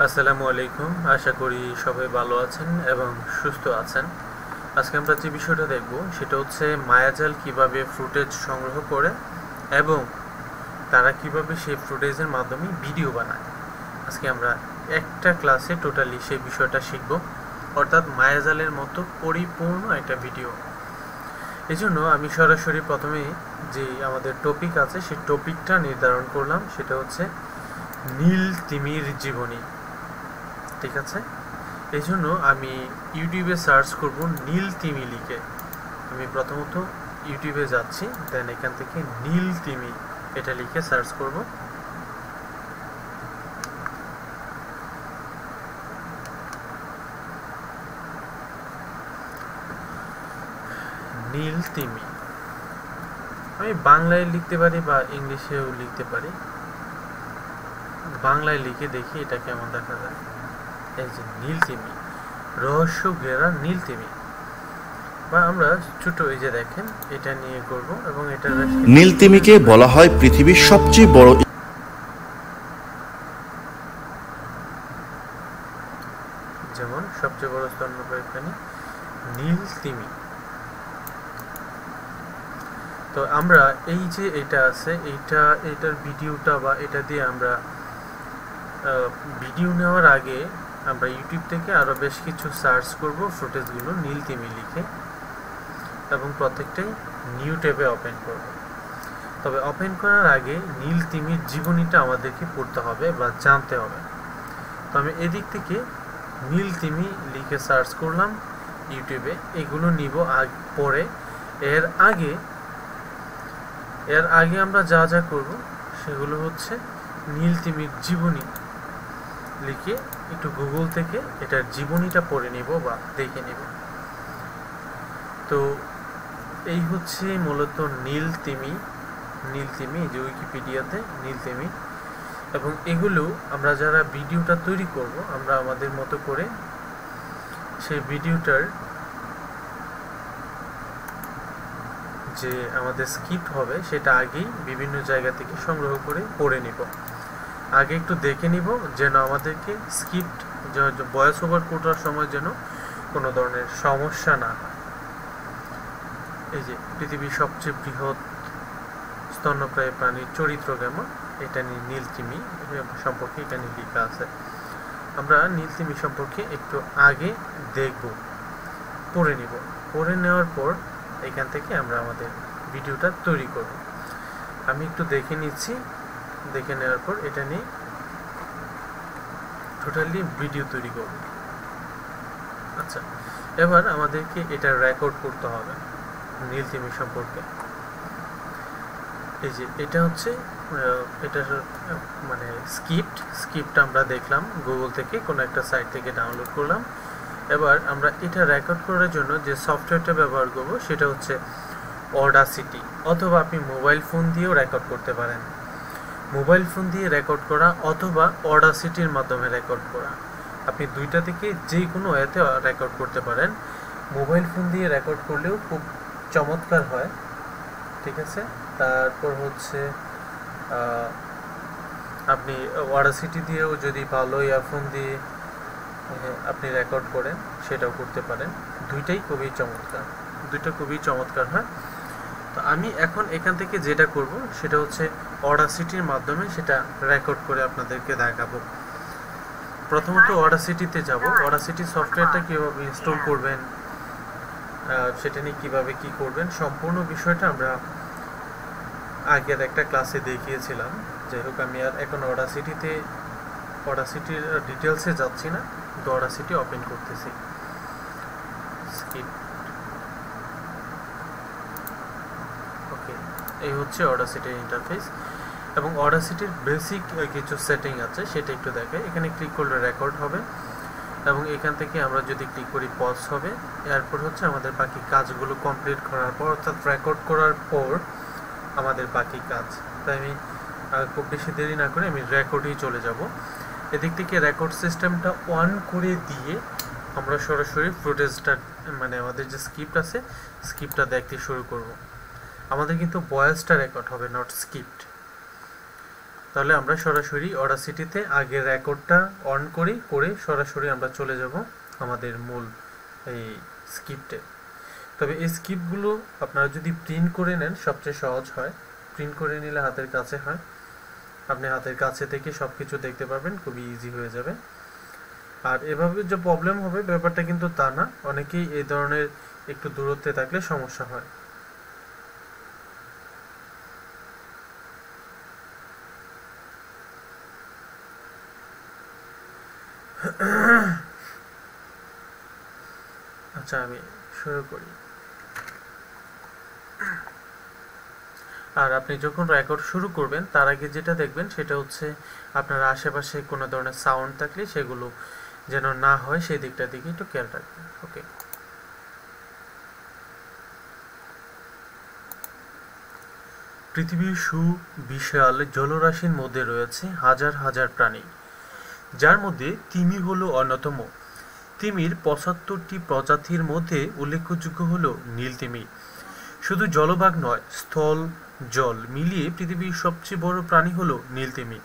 আসসালামু আলাইকুম। আশা করি সবাই ভালো আছেন এবং সুস্থ আছেন। আজকে আমরা যে বিষয়টা দেখব সেটা হচ্ছে মায়াজাল কিভাবে ফুটেজ সংগ্রহ করে এবং তারা কিভাবে সেই ফুটেজের মাধ্যমে ভিডিও বানায়। আজকে আমরা একটা ক্লাসে টোটালি সেই বিষয়টা শিখব, অর্থাৎ মায়াজালের মতো পরিপূর্ণ একটা ভিডিও। এজন্য আমি সরাসরি প্রথমে যে আমাদের টপিক আছে সেই টপিকটা নির্ধারণ করলাম, সেটা হচ্ছে নীল তিমির জীবনী। ঠিক আছে, এই জন্য আমি ইউটিউবে সার্চ করব নীল তিমি লিখে। আমি প্রথমত ইউটিউবে যাচ্ছি, দেন এখান থেকে নীল তিমি এটা লিখে সার্চ করব। নীল তিমি আমি বাংলায় লিখতে পারি বা ইংলিশেও লিখতে পারি। বাংলায় লিখে দেখি এটা কেমন দেখা যায়। এই যে নীল তিমি, রহস্য ঘেরা নীল তিমি, বা আমরা ছোট এই যে দেখেন এটা নিয়ে করব এবং এটা নীল তিমিকে বলা হয় পৃথিবীর সবচেয়ে বড়, যেমন সবচেয়ে বড় স্তন্যপায়ী প্রাণী নীল তিমি। তো আমরা এই যে এটা আছে এটার ভিডিওটা বা এটা দিয়ে আমরা ভিডিও নেওয়ার আগে আমরা ইউটিউব থেকে আরো বেশ কিছু সার্চ করব ফুটেজগুলো নীল তিমি লিখে, এবং প্রত্যেকটাই নিউ ট্যাবে ওপেন করব। তবে ওপেন করার আগে নীল তিমির জীবনীটা আমাদেরকে পড়তে হবে বা জানতে হবে। তো আমি এদিক থেকে নীল তিমি লিখে সার্চ করলাম ইউটিউবে। এগুলো নিব পরে। এর আগে আমরা যা যা করব সেগুলো হচ্ছে নীল তিমির জীবনী লিখে একটু গুগল থেকে এটার জীবনীটা পড়ে নিব বা দেখে নিব। তো এই হচ্ছে মূলত নীল তিমি যে উইকিপিডিয়াতে নীল তিমি। এবং এগুলো আমরা যারা ভিডিওটা তৈরি করব আমরা আমাদের মতো করে সেই ভিডিওটার যে আমাদের স্ক্রিপ্ট হবে সেটা আগেই বিভিন্ন জায়গা থেকে সংগ্রহ করে পড়ে নিব। আগে একটু দেখে নিব যেন আমাদেরকে স্ক্রিপ্ট ভয়েস ওভার করার সময় যেন কোনো ধরনের সমস্যা না হয়। এই যে পৃথিবীর সবচেয়ে বৃহৎ স্তন্যপ্রায়ী প্রাণীর চরিত্র কেমন, এটা নিয়ে নীল তিমি সম্পর্কে এখানে লেখা আছে। আমরা নীল তিমি সম্পর্কে একটু আগে দেখব, পড়ে নিব। পড়ে নেওয়ার পর এখান থেকে আমরা আমাদের ভিডিওটা তৈরি করব। আমি একটু দেখে নিচ্ছি, দেখে নেওয়ার পর এটা নিয়ে টোটালি ভিডিও তৈরি করব। আচ্ছা, এবার আমাদেরকে এটা রেকর্ড করতে হবে নীল তিমি সম্পর্কে। এই যে এটা হচ্ছে এটার মানে স্ক্রিপ্ট আমরা দেখলাম গুগল থেকে, কোনো একটা সাইট থেকে ডাউনলোড করলাম। এবার আমরা এটা রেকর্ড করার জন্য যে সফটওয়্যারটা ব্যবহার করব সেটা হচ্ছে অডাসিটি, অথবা আপনি মোবাইল ফোন দিয়েও রেকর্ড করতে পারেন। মোবাইল ফোন দিয়ে রেকর্ড করা অথবা অডাসিটির মাধ্যমে রেকর্ড করা, আপনি দুইটা থেকে যে কোনো এতে রেকর্ড করতে পারেন। মোবাইল ফোন দিয়ে রেকর্ড করলেও খুব চমৎকার হয়। ঠিক আছে, তারপর হচ্ছে আপনি অডাসিটি দিয়েও যদি ভালো ইয়ারফোন দিয়ে আপনি রেকর্ড করেন সেটাও করতে পারেন। দুইটা খুবই চমৎকার হয়। তো আমি এখন এখান থেকে যেটা করব সেটা হচ্ছে অডাসিটির মাধ্যমে সেটা রেকর্ড করে আপনাদেরকে দেখাবো। প্রথমত অডাসিটিতে যাব। অডাসিটি সফটওয়্যারটা কীভাবে ইনস্টল করবেন, সেটা নিয়ে কীভাবে কী করবেন সম্পূর্ণ বিষয়টা আমরা আগের একটা ক্লাসে দেখিয়েছিলাম। যাই হোক, আমি আর এখন অডাসিটির ডিটেলসে যাচ্ছি না, কিন্তু অডাসিটি ওপেন করতেছি। ওকে, এই হচ্ছে অডাসিটির ইন্টারফেস। এবং অডাসিটির বেসিক কিছু সেটিং আছে সেটা একটু দেখাই। এখানে ক্লিক করলে রেকর্ড হবে এবং এখান থেকে আমরা যদি ক্লিক করি পজ হবে। এরপর হচ্ছে আমাদের বাকি কাজগুলো কমপ্লিট করার পর, অর্থাৎ রেকর্ড করার পর আমাদের বাকি কাজ। তাই আমি খুব বেশি দেরি না করে আমি রেকর্ডেই চলে যাব। এদিক থেকে রেকর্ড সিস্টেমটা অন করে দিয়ে আমরা সরাসরি ফুটেজটা মানে আমাদের যে স্ক্রিপ্ট আছে স্ক্রিপ্টটা দেখতে শুরু করব। আমাদের কিন্তু ভয়েসটা রেকর্ড হবে, নট স্ক্রিপ্ট। তাহলে আমরা সরাসরি অডাসিটিতে আগের রেকর্ডটা অন করে সরাসরি আমরা চলে যাব আমাদের মূল এই স্ক্রিপ্টে। তবে এই স্ক্রিপ্টগুলো আপনারা যদি প্রিন্ট করে নেন সবচেয়ে সহজ হয়, প্রিন্ট করে নিলে হাতের কাছে হয়, আপনি হাতের কাছে থেকে সব কিছু দেখতে পারবেন, খুবই ইজি হয়ে যাবে। আর এভাবে যে প্রবলেম হবে ব্যাপারটা কিন্তু তা না, অনেকেই এই ধরনের একটু দূরত্বে থাকলে সমস্যা হয়। আচ্ছা, আমি শুরু করি। আর আপনি যখন রেকর্ড শুরু করবেন তার আগে যেটা দেখবেন সেটা হচ্ছে আপনার আশেপাশে কোনো ধরনের সাউন্ড থাকলে সেগুলো যেন না হয় সেই দিকটার দিকে একটু খেয়াল রাখবেন। ওকে, পৃথিবীর সুবিশাল জলরাশির মধ্যে রয়েছে হাজার হাজার প্রাণী, যার মধ্যে তিমি হলো অন্যতম। তিমির ৭৫টি প্রজাতির মধ্যে উল্লেখযোগ্য হলো নীল তিমি। শুধু জলভাগ নয়, স্থল জল মিলিয়ে পৃথিবীর সবচেয়ে বড় প্রাণী হলো নীল তিমি।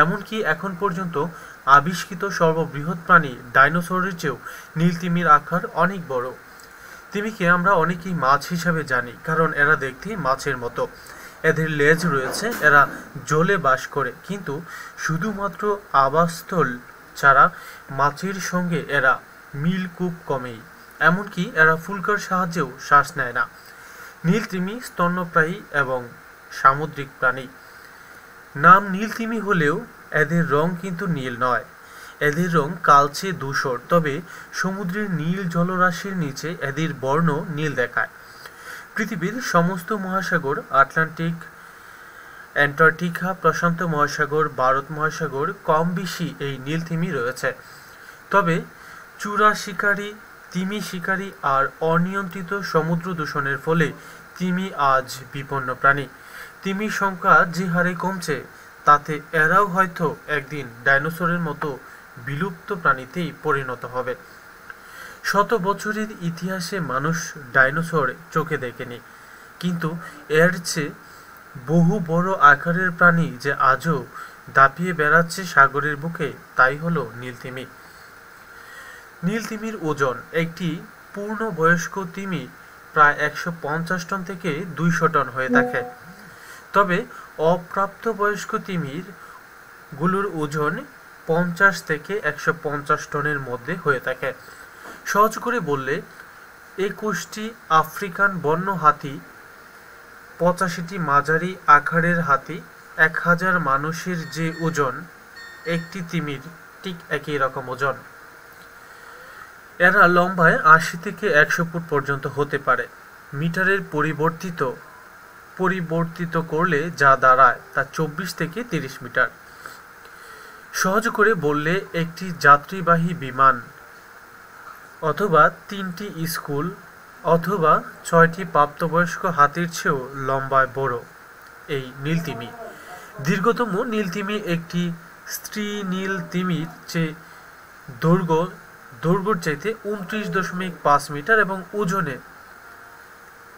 এমনকি এখন পর্যন্ত আবিষ্কৃত সর্ববৃহৎ প্রাণী ডাইনোসরের চেয়েও নীল তিমির আকার অনেক বড়। তিমিকে আমরা অনেকেই মাছ হিসাবে জানি, কারণ এরা দেখতে মাছের মতো। এদের লেজ রয়েছে, এরা জলে বাস করে, কিন্তু শুধুমাত্র আবাসস্থল ছাড়া মাছের সঙ্গে এরা মিল খুব কমেই। এমনকি এরা ফুলকার সাহায্যেও শ্বাস নেয় না। নীল তিমি স্তন্যপ্রায়ী এবং সামুদ্রিক প্রাণী। নাম নীল তিমি হলেও এদের রং কিন্তু নীল নয়, এদের রং কালচে ধূসর। তবে সমুদ্রের নীল জলরাশির নিচে এদের বর্ণ নীল দেখায়। পৃথিবীর সমস্ত মহাসাগর, আটলান্টিক, অ্যান্টার্কটিকা, প্রশান্ত মহাসাগর, ভারত মহাসাগর, কম বেশি এই নীল তিমি রয়েছে। তবে চূড়া শিকারী, তিমি শিকারী আর অনিয়ন্ত্রিত সমুদ্র দূষণের ফলে তিমি আজ বিপন্ন প্রাণী। তিমির সংখ্যা যে হারে কমছে তাতে এরাও হয়তো একদিন ডাইনোসরের মতো বিলুপ্ত প্রাণীতেই পরিণত হবে। শত বছরের ইতিহাসে মানুষ ডাইনোসর চোখে দেখেনি, কিন্তু এর চেয়ে বহু বড় আকারের প্রাণী যে আজও দাপিয়ে বেড়াচ্ছে সাগরের বুকে, তাই হলো নীল তিমি। নীল তিমির ওজন, একটি পূর্ণবয়স্ক তিমি প্রায় ১৫০ টন থেকে ২০০ টন হয়ে থাকে। তবে অপ্রাপ্তবয়স্ক তিমির গুলোর ওজন ৫০ থেকে ১৫০ টনের মধ্যে হয়ে থাকে। সহজ করে বললে ২১টি আফ্রিকান বন্য হাতি, ৮৫টি মাঝারি আকারের হাতি, ১০০০ মানুষের যে ওজন, একটি তিমির ঠিক একই রকম ওজন। এরা লম্বায় ৮০ থেকে ১০০ ফুট পর্যন্ত হতে পারে। মিটারের পরিবর্তিত করলে যা দাঁড়ায় তা ২৪ থেকে ৩০ মিটার। সহজ করে বললে একটি যাত্রীবাহী বিমান, অথবা ৩টি স্কুল, অথবা ৬টি প্রাপ্তবয়স্ক হাতির চেয়েও লম্বায় বড় এই নীল তিমি। দীর্ঘতম নীল তিমি একটি স্ত্রী নীল তিমির চেয়ে দৈর্ঘ্যর চাইতে ২৯.৫ মিটার এবং ওজনে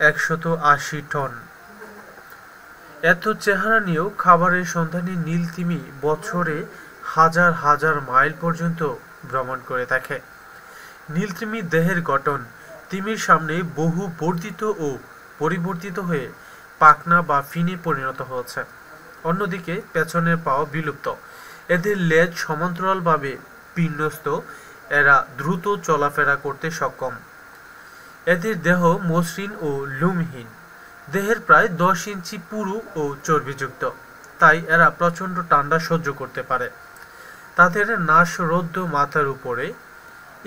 ১৮০ টন। এত চেহারা নিয়েও খাবারের সন্ধানে নীল তিমি বছরে হাজার হাজার মাইল পর্যন্ত ভ্রমণ করে থাকে। নীল তিমির দেহের গঠন তিমির সামনে বহু বর্ধিত ও পরিবর্তিত হয়ে পাখনা বা ফিনে পরিণত হয়েছে। অন্যদিকে পেছনের পাও বিলুপ্ত। এদের লেজ সমান্তরালভাবে বিন্যস্ত, এরা দ্রুত চলাফেরা করতে সক্ষম। এদের দেহ মসৃণ ও লোমহীন, দেহের প্রায় ১০ ইঞ্চি পুরু ও চর্বিযুক্ত, তাই এরা প্রচণ্ড ঠান্ডা সহ্য করতে পারে। তাদের নাসরোধ্য মাথার উপরে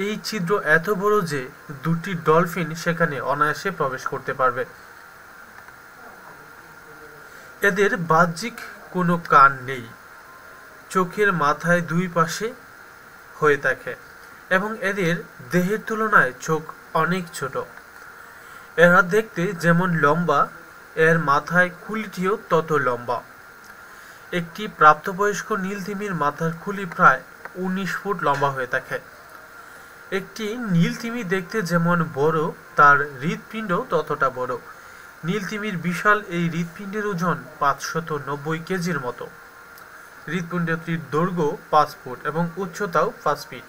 এই ছিদ্র এত বড় যে ২টি ডলফিন সেখানে অনায়াসে প্রবেশ করতে পারবে। এদের বাহ্যিক কোনো কান নেই, চোখের মাথায় ২ পাশে হয়ে থাকে এবং এদের দেহের তুলনায় চোখ অনেক ছোট। এরা দেখতে যেমন লম্বা, এর মাথায় খুলিটিও তত লম্বা। একটি প্রাপ্তবয়স্ক নীল তিমির মাথার খুলি প্রায় ১৯ ফুট লম্বা হয়ে থাকে। একটি নীল তিমি দেখতে যেমন বড়, তার হৃৎপিণ্ড ততটা বড়। নীল তিমির বিশাল এই হৃৎপিণ্ডের ওজন ৫৯০ কেজির মতো। হৃৎপিণ্ডটির দৈর্ঘ্য 5 ফুট এবং উচ্চতাও 5 ফিট।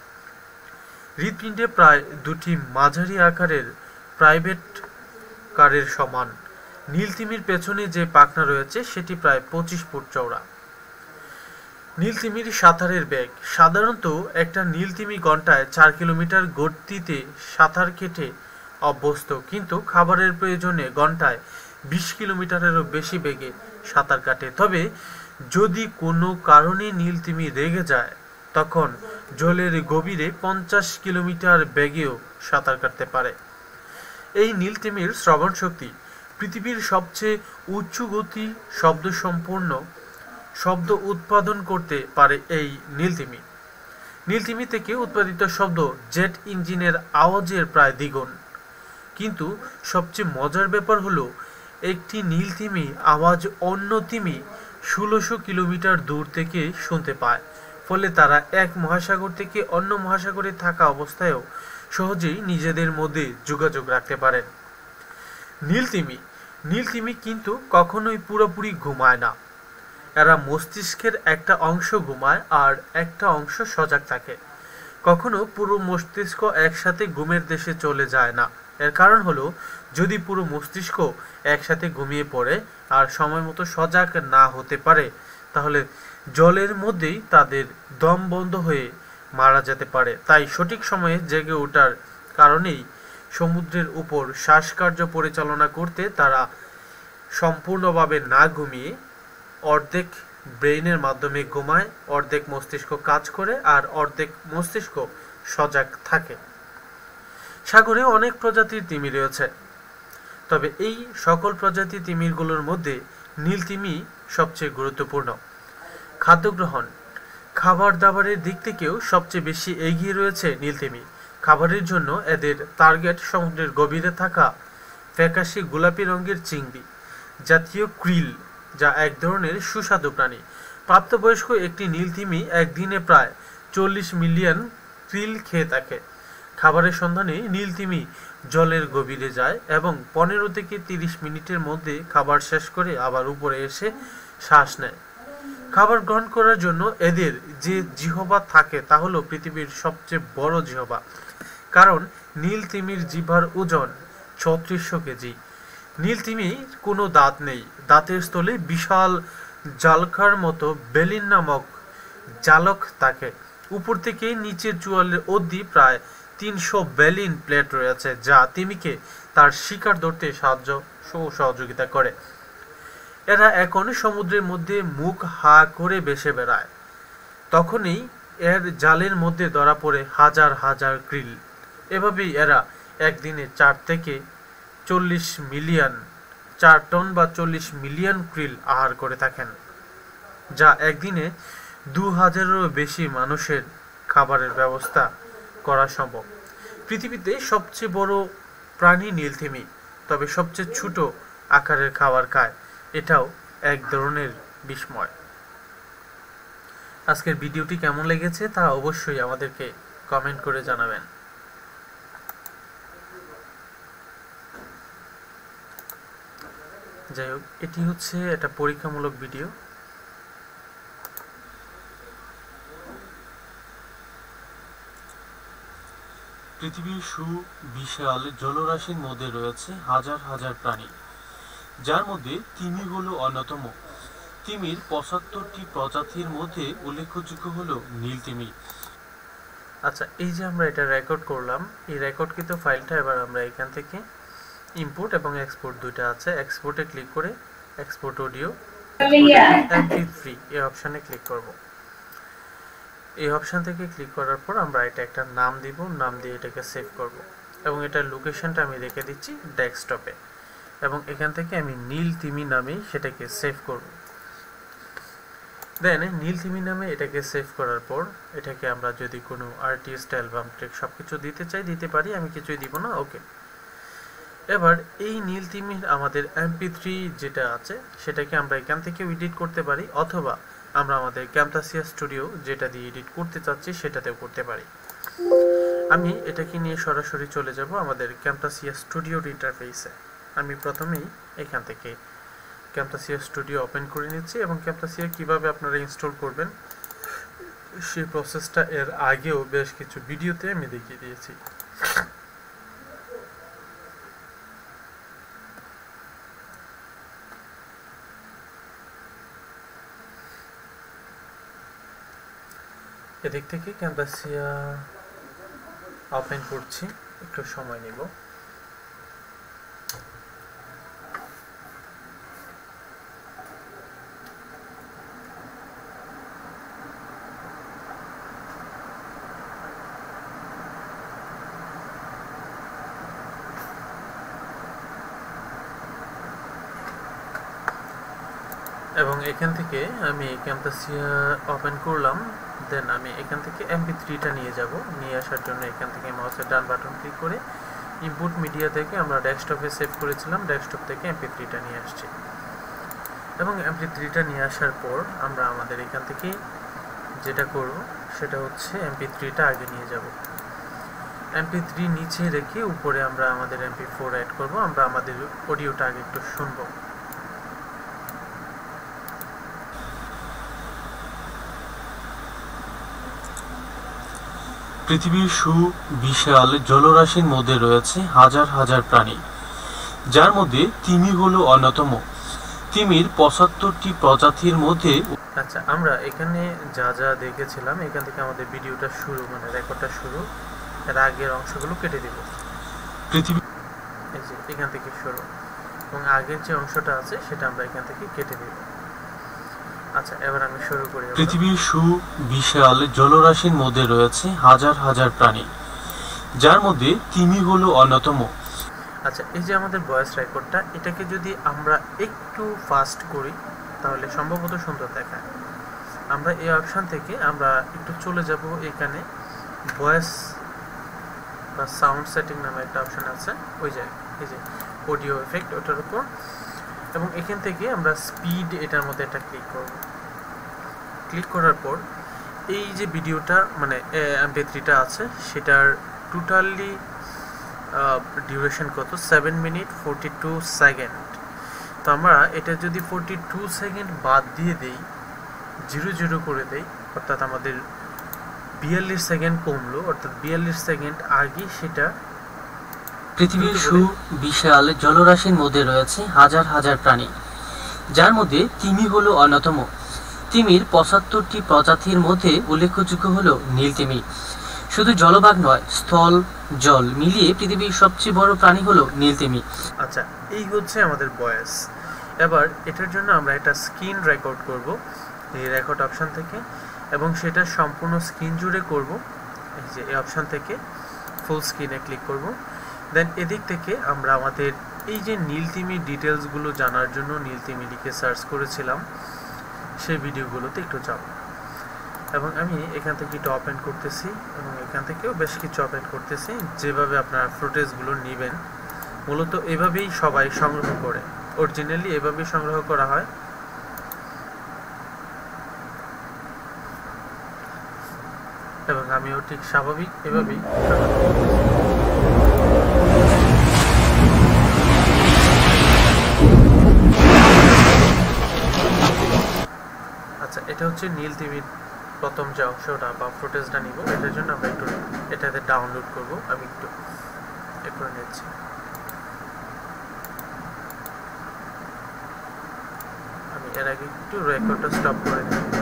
হৃৎপিণ্ডে প্রায় দুটি মাঝারি আকারের প্রাইভেট কারের সমান। নীলতিমির পেছনে যে পাখনা রয়েছে সেটি প্রায় 25 ফুট চওড়া। নীলতিমির সাঁতারের বেগ। সাধারণত একটা নীলতিমি ঘন্টায় 4 কিলোমিটার গতিতে সাঁতার কেটে অভ্যস্ত, কিন্তু খাবারের প্রয়োজনে ঘন্টায় 20 কিলোমিটারেরও বেশি বেগে সাঁতার কাটে। তবে যদি কোনো কারণে নীলতিমি রেগে যায় তখন জলের গভীরে 50 কিলোমিটার বেগেও সাঁতার কাটতে পারে। এই নীলতিমির শ্রবণ শক্তি। পৃথিবীর সবচেয়ে উচ্চ গতি শব্দসম্পন্ন শব্দ উৎপাদন করতে পারে এই নীলতিমি। নীলতিমি থেকে উৎপাদিত শব্দ জেট ইঞ্জিনের আওয়াজের প্রায় দ্বিগুণ। কিন্তু সবচেয়ে মজার ব্যাপার হলো একটি নীলতিমি আওয়াজ অন্য তিমি 1600 কিলোমিটার দূর থেকে শুনতে পায়। ফলে তারা এক মহাসাগর থেকে অন্য মহাসাগরে থাকা অবস্থায়ও সহজেই নিজেদের মধ্যে যোগাযোগ রাখতে পারেন। নীলতিমি কিন্তু কখনোই পুরোপুরি ঘুমায় না। এরা মস্তিষ্কের একটা অংশ ঘুমায় আর একটা অংশ সজাগ থাকে। কখনো পুরো মস্তিষ্ক একসাথে ঘুমের দেশে চলে যায় না। এর কারণ হলো, যদি পুরো মস্তিষ্ক একসাথে ঘুমিয়ে পড়ে আর সময় মতো সজাগ না হতে পারে তাহলে জলের মধ্যেই তাদের দম বন্ধ হয়ে মারা যেতে পারে। তাই সঠিক সময়ে জেগে ওঠার কারণেই সমুদ্রের উপর শ্বাসকার্য পরিচালনা করতে তারা সম্পূর্ণভাবে না ঘুমিয়ে অর্ধেক ব্রেইনের মাধ্যমে ঘুমায়, অর্ধেক মস্তিষ্ক কাজ করে আর অর্ধেক মস্তিষ্ক সজাগ থাকে। সাগরে অনেক প্রজাতির তিমি রয়েছে, তবে এই সকল প্রজাতির তিমিরগুলোর মধ্যে নীলতিমি সবচেয়ে গুরুত্বপূর্ণ। খাদ্য গ্রহণ। খাবার দাবারের দিক থেকেও সবচেয়ে বেশি এগিয়ে রয়েছে নীলতিমি। খাবারের জন্য এদের টার্গেট সমুদ্রের গভীরে থাকা ফ্যাকাশে গোলাপি রঙের চিংড়ি জাতীয় ক্রিল, যা এক ধরনের সুস্বাদু প্রাণী। প্রাপ্তবয়স্ক একটি নীলতিমি একদিনে প্রায় 40 মিলিয়ন ক্রিল খেয়ে থাকে। খাবারের সন্ধানে নীলতিমি জলের গভীরে যায় এবং 15 থেকে 30 মিনিটের মধ্যে খাবার শেষ করে আবার উপরে এসে শ্বাস নেয়। খাবার গ্রহণ করার জন্য এদের যে জিহ্বা থাকে তা হলো পৃথিবীর সবচেয়ে বড় জিহ্বা, কারণ নীলতিমির জিহ্বার ওজন 3600 কেজি। নীলতিমির কোনো দাঁত নেই। দাঁতের স্থলে বিশাল জালকার মতো বেলিন নামক জালক থাকে। উপর থেকে নিচের চুয়ালের অবধি প্রায় 300 বেলিন প্লেট রয়েছে, যা তিমিকে তার শিকার ধরতে সহযোগিতা করে। এরা এখন সমুদ্রের মধ্যে মুখ হা করে ভেসে বেড়ায়। তখনই এর জালের মধ্যে ধরা পড়ে হাজার হাজার ক্রিল। এভাবেই এরা একদিনে 4 টন বা 40 মিলিয়ন ক্রিল আহার করে থাকেন, যা একদিনে 2000-এরও বেশি মানুষের খাবারের ব্যবস্থা করা সম্ভব। পৃথিবীতে সবচেয়ে বড় প্রাণী নীলতিমি, তবে সবচেয়ে ছোট আকারের খাবার খায়। এটাও এক ধরনের বিস্ময়। আজকের ভিডিওটি কেমন লেগেছে তা অবশ্যই আমাদেরকে কমেন্ট করে জানাবেন। যাই হোক, এটি হচ্ছে একটা পরীক্ষামূলক ভিডিও। পৃথিবীর সুবিশাল জলরাশির মধ্যে রয়েছে হাজার হাজার প্রাণী, যার মধ্যে তিমিগুলো অন্যতম। তিমির 75টি প্রজাতির মধ্যে উল্লেখযোগ্য হলো নীলতিমি। আচ্ছা, এই যে আমরা এটা রেকর্ড করলাম, এই রেকর্ডকৃত ফাইলটা এবার আমরা এখান থেকে ইম্পোর্ট এবং এক্সপোর্ট দুইটা আছে, এক্সপোর্টে ক্লিক করে এক্সপোর্ট অডিও MP3 এই অপশানে ক্লিক করব। এই অপশান থেকে ক্লিক করার পর আমরা এটা একটা নাম দিব, নাম দিয়ে এটাকে সেভ করব এবং এটার লোকেশনটা আমি রেখে দিচ্ছি ডেস্কটপে এবং এখান থেকে আমি নীলতিমি নামেই সেটাকে সেভ করব। দেন নীলতিমি নামে এটাকে সেভ করার পর এটাকে আমরা যদি কোনো আর্টিস্ট অ্যালবাম ট্রেক সবকিছু দিতে চাই দিতে পারি, আমি কিছুই দিব না। ওকে, এবার এই নীলতিমির আমাদের MP3 যেটা আছে সেটাকে আমরা এখান থেকে এডিট করতে পারি, অথবা আমরা আমাদের ক্যামটাসিয়া স্টুডিও যেটা দিয়ে এডিট করতে চাচ্ছি সেটাতেও করতে পারি। আমি এটাকে নিয়ে সরাসরি চলে যাব আমাদের ক্যামটাসিয়া স্টুডিওর ইন্টারফেসে। আমি প্রথমেই এখান থেকে ক্যামতাসিয়া স্টুডিও ওপেন করে নিচ্ছি এবং ক্যামতাসিয়া কিভাবে আপনারা ইনস্টল করবেন সেই প্রসেসটা এর আগেও বেশ কিছু ভিডিওতে আমি দেখিয়ে দিয়েছি। এদিক থেকে ক্যামতাসিয়া ওপেন করছি, একটু সময় নেব। এবং এখান থেকে আমি ক্যামতাসিয়া ওপেন করলাম, দেন আমি এখান থেকে MP3টা নিয়ে যাব। নিয়ে আসার জন্য এখান থেকে মাউসের ডান বাটন ক্লিক করে ইনপুট মিডিয়া থেকে আমরা ডেস্কটপে সেভ করেছিলাম, ডেস্কটপ থেকে MP3টা নিয়ে আসছি। এবং MP3টা নিয়ে আসার পর আমরা আমাদের এখান থেকে যেটা করব সেটা হচ্ছে MP3টা আগে নিয়ে যাব। MP3 নিচে রেখে উপরে আমরা আমাদের MP4 অ্যাড করব। আমরা আমাদের অডিওটা আগে একটু শুনবো। পৃথিবীর সুবিশাল জলরাশির মধ্যে রয়েছে হাজার হাজার প্রাণী, যার মধ্যে তিমি হলো অন্যতম। তিমির ৭৫টি প্রজাতির মধ্যে আচ্ছা, আমরা এখানে যা যা দেখেছিলাম এখান থেকে আমাদের ভিডিওটা শুরু, মানে রেকর্ডটা শুরু, এর আগের অংশগুলো কেটে দিব। পৃথিবী এই যে এখান থেকে শুরু এবং আগের যে অংশটা আছে সেটা আমরা এখান থেকে কেটে দিব। আচ্ছা, এবার আমি শুরু করি। পৃথিবীর সুবিশাল জলরাশির মধ্যে রয়েছে হাজার হাজার প্রাণী, যার মধ্যে তিমি হলো অন্যতম। আচ্ছা, এই যে আমাদের ভয়েস রেকর্ডটা, এটাকে যদি আমরা একটু ফাস্ট করি তাহলে সম্ভবত সুন্দর দেখায়। আমরা এই অপশন থেকে আমরা একটু চলে যাব, এখানে ভয়েস বা সাউন্ড সেটিং নামে একটা অপশন আছে, ওই জায়গায় এই যে অডিও এফেক্ট, ওটার উপর, এবং এখান থেকে আমরা স্পিড এটার মধ্যে একটা ক্লিক করব। ক্লিক করার পর এই যে ভিডিওটা মানে MP3টা আছে সেটার টোটালি ডিউরেশন কত, 7 মিনিট 42 সেকেন্ড। তো আমরা এটা যদি 42 সেকেন্ড বাদ দিয়ে দেই, 0 করে দেই, অর্থাৎ আমাদের 42 সেকেন্ড কমলো, অর্থাৎ 42 সেকেন্ড আগে সেটা। পৃথিবীর সুবিশাল জলরাশির মধ্যে রয়েছে হাজার হাজার প্রাণী, যার মধ্যে তিমি হলো অন্যতম। তিমির ৭৫টি প্রজাতির মধ্যে উল্লেখযোগ্য হলো নীল তিমি। শুধু জলভাগ নয়, স্থল জল মিলিয়ে পৃথিবীর সবচেয়ে বড় প্রাণী হলো নীল তিমি। আচ্ছা, এই হচ্ছে আমাদের ভয়েস। এবার এটার জন্য আমরা একটা স্ক্রিন রেকর্ড করব এই রেকর্ড অপশন থেকে, এবং সেটা সম্পূর্ণ স্ক্রিন জুড়ে করব। এই যে এই অপশন থেকে ফুল স্ক্রিনে ক্লিক করব। দেন এদিক থেকে আমরা আমাদের এই যে নীল তিমির ডিটেলসগুলো জানার জন্য নীল তিমি লিখে সার্চ করেছিলাম সেই ভিডিওগুলোতে একটু যাব, এবং আমি এখান থেকে একটু ওপেন করতেছি এবং এখান থেকেও বেশ কিছু ওপেন করতেছি। যেভাবে আপনারা ফুটেজগুলো নেবেন মূলত এভাবেই সবাই সংগ্রহ করে, অরিজিনালি এভাবেই সংগ্রহ করা হয়। এবং আমিও ঠিক স্বাভাবিক এভাবেই সংগ্রহ করতেছি। আচ্ছা, এটা হচ্ছে নীল তিমির প্রথম যে অংশটা বা ফুটেজটা নিব, এটার জন্য আমরা একটু এটাতে ডাউনলোড করব। আমি একটু এ করে নিচ্ছি। আমি এর আগে একটু রেকর্ডটা স্টপ করে নিই।